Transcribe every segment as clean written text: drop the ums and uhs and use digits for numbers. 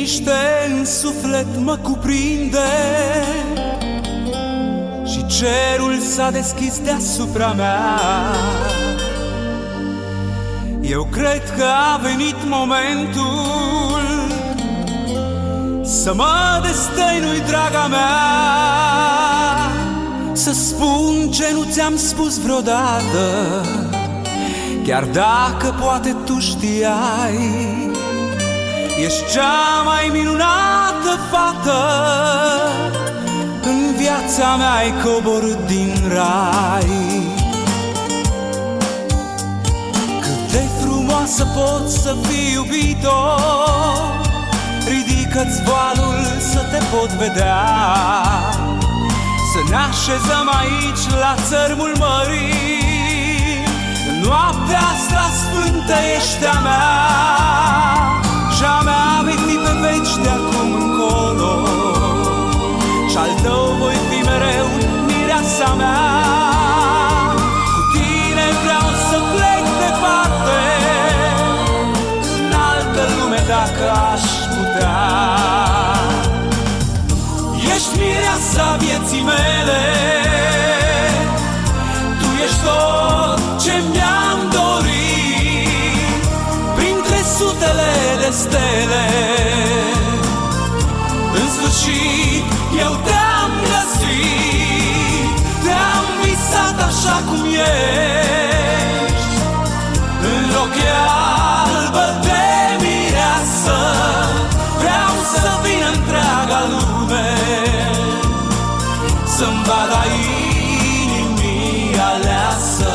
liniște în suflet mă cuprinde și cerul s-a deschis deasupra mea. Eu cred că a venit momentul să mă destăinui, draga mea, să spun ce nu ți-am spus vreodată, chiar dacă poate tu știai. Ești cea mai minunată fată, în viața mea ai coborât din rai. Cât de frumoasă pot să fii, iubito, ridică-ți voalul să te pot vedea. Să ne așezăm aici la țărmul mării, în noaptea asta sfântă ești a mea. Și-a mea vei fi pe veci de acum încolo, și-al tău voi fi mereu mireasa mea. Cu tine vreau să plec departe, în altă lume dacă aș putea. Ești mireasa vieții mele, tu ești tot ce mi-am dorit, printre sutele de stele. În sfârșit eu te-am găsit, te-am visat așa cum ești, în rochea albă de mireasă. Vreau să vină întreaga lume să-mi vadă inimii aleasă.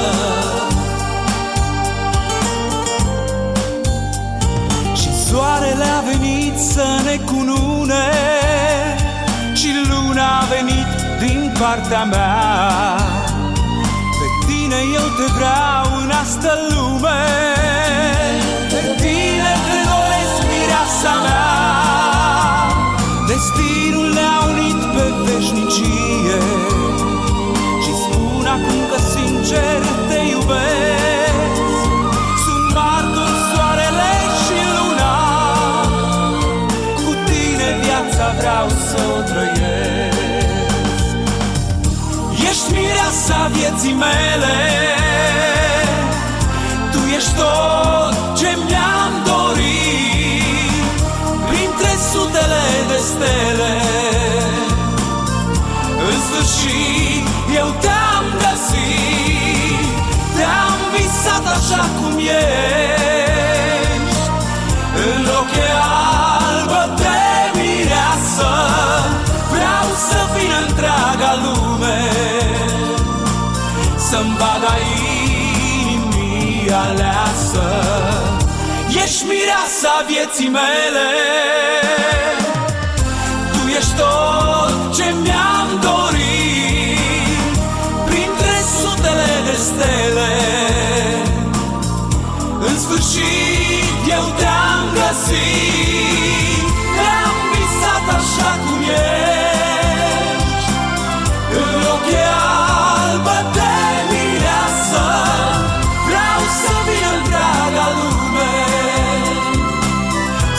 Și soarele a venit să ne cunune, și luna a venit din partea mea. Pe tine eu te vreau în asta lume, pe tine te doresc, mireasa mea. Destinul ne-a unit pe veșnicie și spun acum că sincer te iubesc. Sunt martor soarele și luna, cu tine viața vreau să o trăiesc. Ești mireasa vieții mele, tu ești tot ce mi-am dorit, printre sutele de stele. În sfârșit eu te-am găsit, te-am visat așa cum ești, în rochea albă de mireasă. Vreau să vină întreaga lume să-mi vadă inimii aleasă. Ești mireasa vieții mele, tu ești tot ce mi-am dorit, printre sutele de stele. În sfârșit eu te-am găsit, te-am visat așa cum ești, în rochea albă de mireasă. Vreau să vină întreaga lume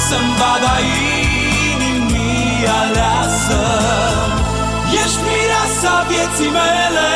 să-mi vadă inimii aleasă. Ești mireasa vieții mele.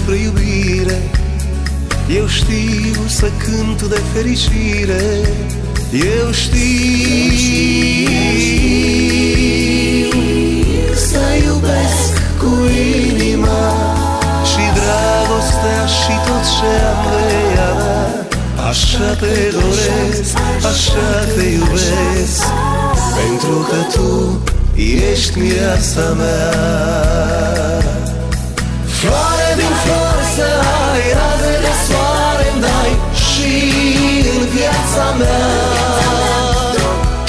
despre iubire, eu știu să cânt de fericire. Eu știu să iubesc cu inima și dragostea și tot ce am vei avea. Așa te doresc, așa te iubesc, pentru că tu ești mireasa mea. Floare din flori să ai, raze de soare-mi dai și în viața mea.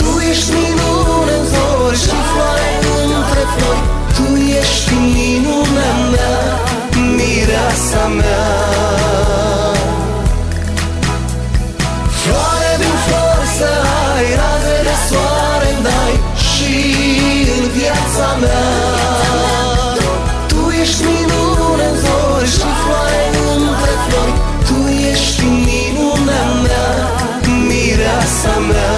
Tu ești minune în zori și floare între flori, tu ești minunea mea, mireasa mea. Floare din flori să ai, raze de soare-mi dai și în viața mea. Tu ești minune în zori și floare între flori, tu ești minunea mea, mireasa mea.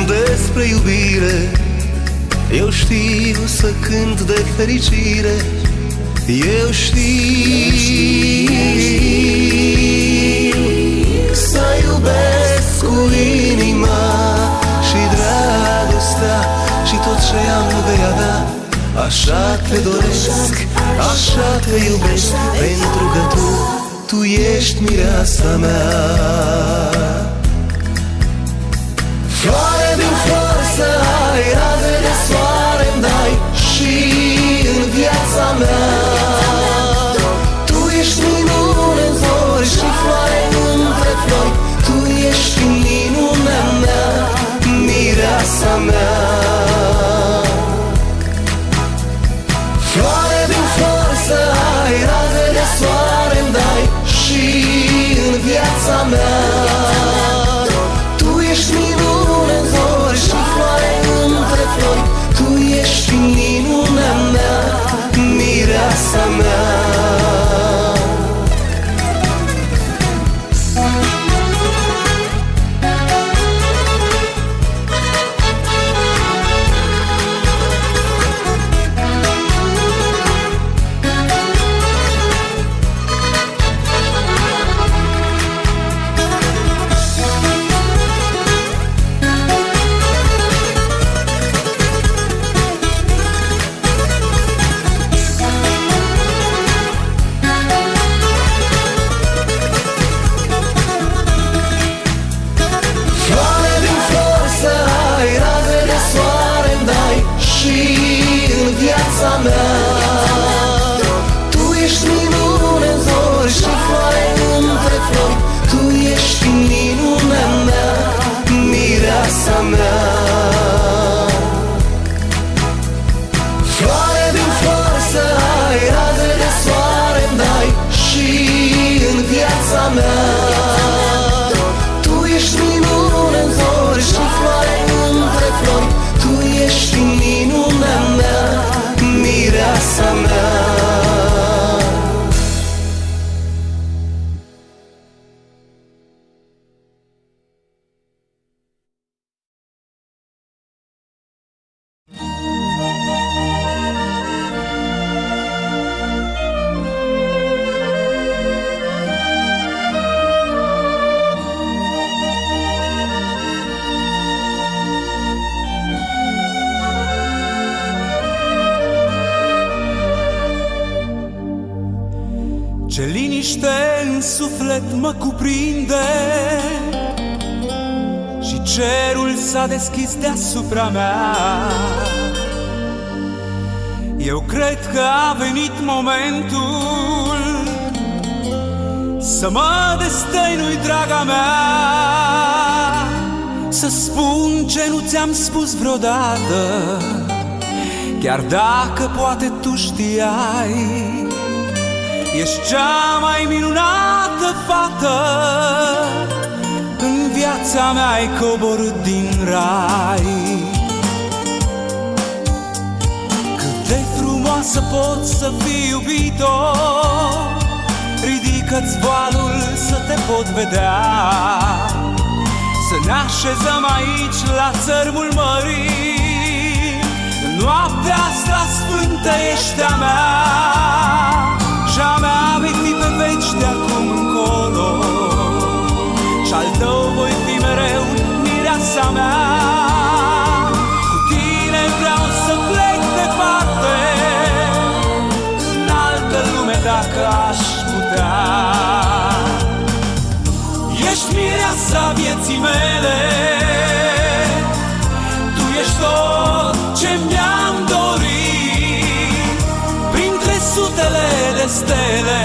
Despre iubire, eu știu să cânt de fericire. Eu știu să iubesc cu inima și dragostea și tot ce am vei avea. Așa te doresc, așa te iubesc, pentru că tu ești mireasa mea. Floare din flori să ai, raze de soare-mi dai și în viața mea. Tu ești minune în zori și floare între flori, tu ești minunea mea, mireasa mea. Floare din flori să ai, raze de soare-mi dai și în viața mea. Tu ești minune în zori și floare între flori, tu ești minunea mea, mireasa mea. Tu ești minune în zori și floare între flori, tu ești minunea mea, mireasa mea. Floare din flori să ai, raze de soare-mi dai și în viața mea. Tu ești minune în zori și floare între flori, tu ești minunea mea, mireasa mea. Ce liniște în suflet mă cuprinde și cerul s-a deschis deasupra mea. Eu cred că a venit momentul să mă destăinui, draga mea. să spun ce nu ți-am spus vreodată, chiar dacă poate tu știai. Ești cea mai minunată fată, în viața mea ai coborât din rai. Cât de frumoasă pot să fii, iubito, ridică-ți voalul să te pot vedea. Să ne așezăm aici la țărmul mării, noaptea asta sfântă ești a mea, și-a mea vei fi pe veci de acum încolo, și-al tău voi fi mereu mireasa mea. Cu tine vreau să plec departe, în altă lume dacă aș putea. Ești mireasa vieții mele, tu ești tot ce mi-am dorit, printre sutele de stele.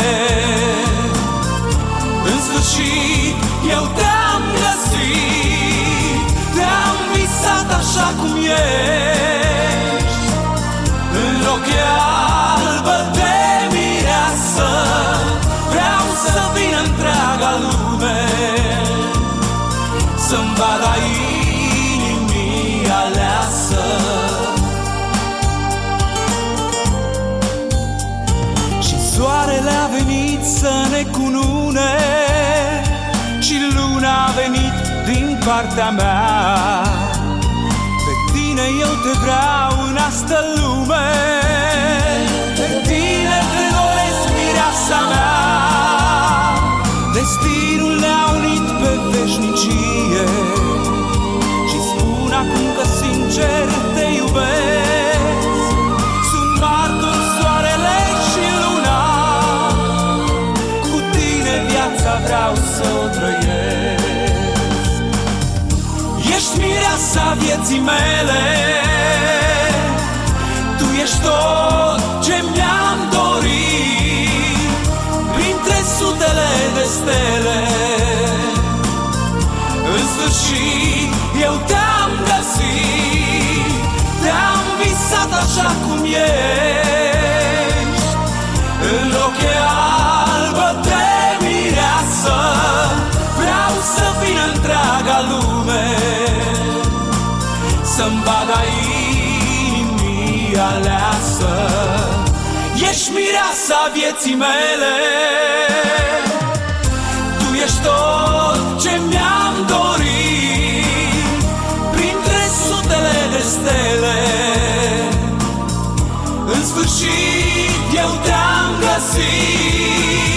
În sfârșit eu te-am găsit, te-am visat așa cum ești, în rochie albă de mireasă. Vreau să vină întreaga lume să-mi vadă inimii aleasă. Și soarele a venit să ne cunune, și luna a venit din partea mea. Pe tine eu te vreau în asta lume, pe tine te doresc, mireasa mea. Destinul ne-a unit pe veșnicie, și spun acum că sincer te iubesc. Sunt martor soarele și luna, cu tine viața vreau să o trăiesc. Ești mireasa vieții mele, tu ești tot ce mi-am dorit, printre sutele de stele. În sfârșit eu te-am găsit, te-am visat așa cum ești, în rochie albă de mireasă. Vreau să vină întreaga lume să-mi vadă inimii aleasă. Ești mireasa vieții mele, tu ești tot ce mi-am dorit, printre sutele de stele. În sfârșit eu te-am găsit,